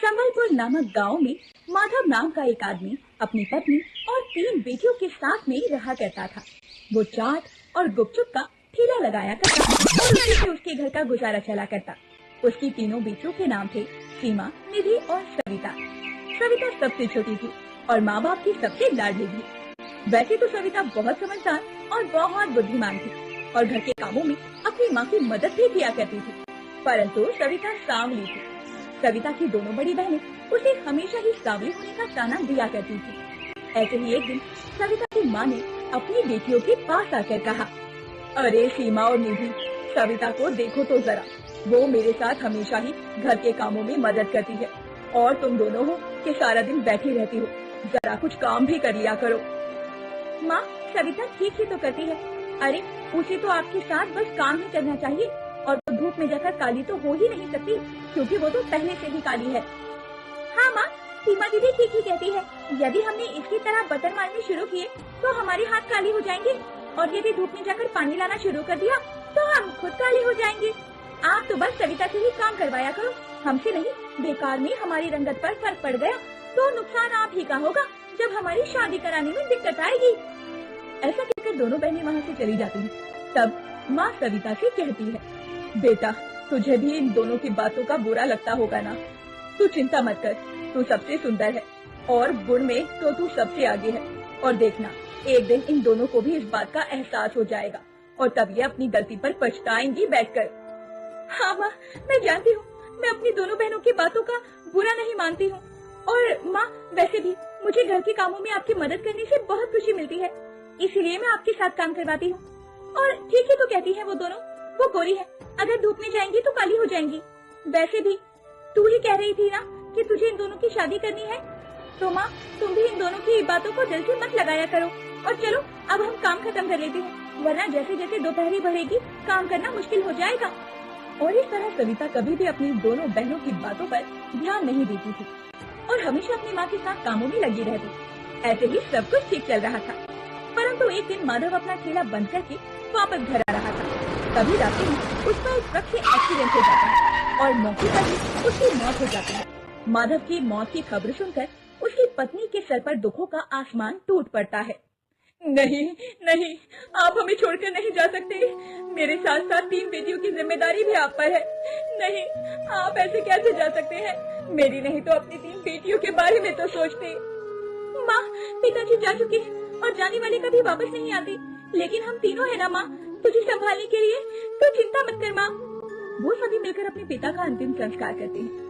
संबलपुर नामक गांव में माधव नाम का एक आदमी अपनी पत्नी और 3 बेटियों के साथ में रहा करता था। वो चाट और गुपचुप का ठेला लगाया करता और उसी से उसके घर का गुजारा चला करता। उसकी तीनों बेटियों के नाम थे सीमा, निधि और सविता। सविता सबसे छोटी थी और माँ बाप की सबसे लाडली थी। वैसे तो सविता बहुत समझदार और बहुत बुद्धिमान थी और घर के कामों में अपनी माँ की मदद भी किया करती थी, परंतु सविता सांवली थी। सविता की दोनों बड़ी बहनें उसे हमेशा ही सांवली होने का ताना दिया करती थी। ऐसे ही एक दिन सविता की माँ ने अपनी बेटियों के पास आकर कहा, अरे सीमा और निधि, सविता को देखो तो जरा, वो मेरे साथ हमेशा ही घर के कामों में मदद करती है और तुम दोनों हो कि सारा दिन बैठी रहती हो, जरा कुछ काम भी कर लिया करो। माँ, सविता ठीक ही तो करती है। अरे उसे तो आपके साथ बस काम ही करना चाहिए और वो धूप में जाकर काली तो हो ही नहीं सकती, क्योंकि वो तो पहले से ही काली है। हाँ माँ, सीमा दीदी ठीक ही कहती है। यदि हमने इसकी तरह बर्तन मारने शुरू किए तो हमारे हाथ काली हो जाएंगे और यदि धूप में जाकर पानी लाना शुरू कर दिया तो हम खुद काली हो जाएंगे। आप तो बस सविता से ही काम करवाया करो, हमसे नहीं। बेकार में हमारी रंगत पर फर्क पड़ गया तो नुकसान आप ही का होगा जब हमारी शादी कराने में दिक्कत आएगी। ऐसा कहकर दोनों बहनें वहाँ से चली जाती हैं। तब माँ सविता से कहती है, बेटा, तुझे भी इन दोनों की बातों का बुरा लगता होगा ना। तू चिंता मत कर, तू सबसे सुंदर है और गुण में तो तू सबसे आगे है। और देखना, एक दिन इन दोनों को भी इस बात का एहसास हो जाएगा और तब ये अपनी गलती पर पछताएंगी बैठकर। हाँ माँ, मैं जानती हूँ, मैं अपनी दोनों बहनों की बातों का बुरा नहीं मानती हूँ। और माँ, वैसे भी मुझे घर के कामों में आपकी मदद करने से बहुत खुशी मिलती है, इसीलिए मैं आपके साथ काम करवाती हूँ। और ठीक ही तो कहती है वो दोनों, वो गोरी है, अगर धूप में जाएंगी तो काली हो जाएंगी। वैसे भी तू ही कह रही थी ना कि तुझे इन दोनों की शादी करनी है, तो माँ तुम भी इन दोनों की बातों को दिल से मत लगाया करो। और चलो अब हम काम खत्म कर लेते हैं, वरना जैसे जैसे दोपहरी बढ़ेगी काम करना मुश्किल हो जाएगा। और इस तरह सविता कभी भी अपनी दोनों बहनों की बातों पर ध्यान नहीं देती थी और हमेशा अपनी माँ के साथ कामों में लगी रहती। ऐसे ही सब कुछ ठीक चल रहा था, परंतु एक दिन माधव अपना ठेला बंद करके वापस घर आ रहा था। तभी रास्ते में उसका एक ट्रक से एक्सीडेंट हो जाता है और मौके पर ही उसकी मौत हो जाती है। माधव की मौत की खबर सुनकर उसकी पत्नी के सर पर दुखों का आसमान टूट पड़ता है। नहीं नहीं, आप हमें छोड़कर नहीं जा सकते। मेरे साथ साथ 3 बेटियों की जिम्मेदारी भी आप पर है। नहीं, आप ऐसे कैसे जा सकते हैं? मेरी नहीं तो अपनी 3 बेटियों के बारे में तो सोचते। माँ, पिताजी जा चुके हैं और जाने वाले कभी वापस नहीं आते, लेकिन हम तीनों है ना माँ, तुझे संभालने के लिए, तो चिंता मत कर माँ। वो सभी मिलकर अपने पिता का अंतिम संस्कार करते हैं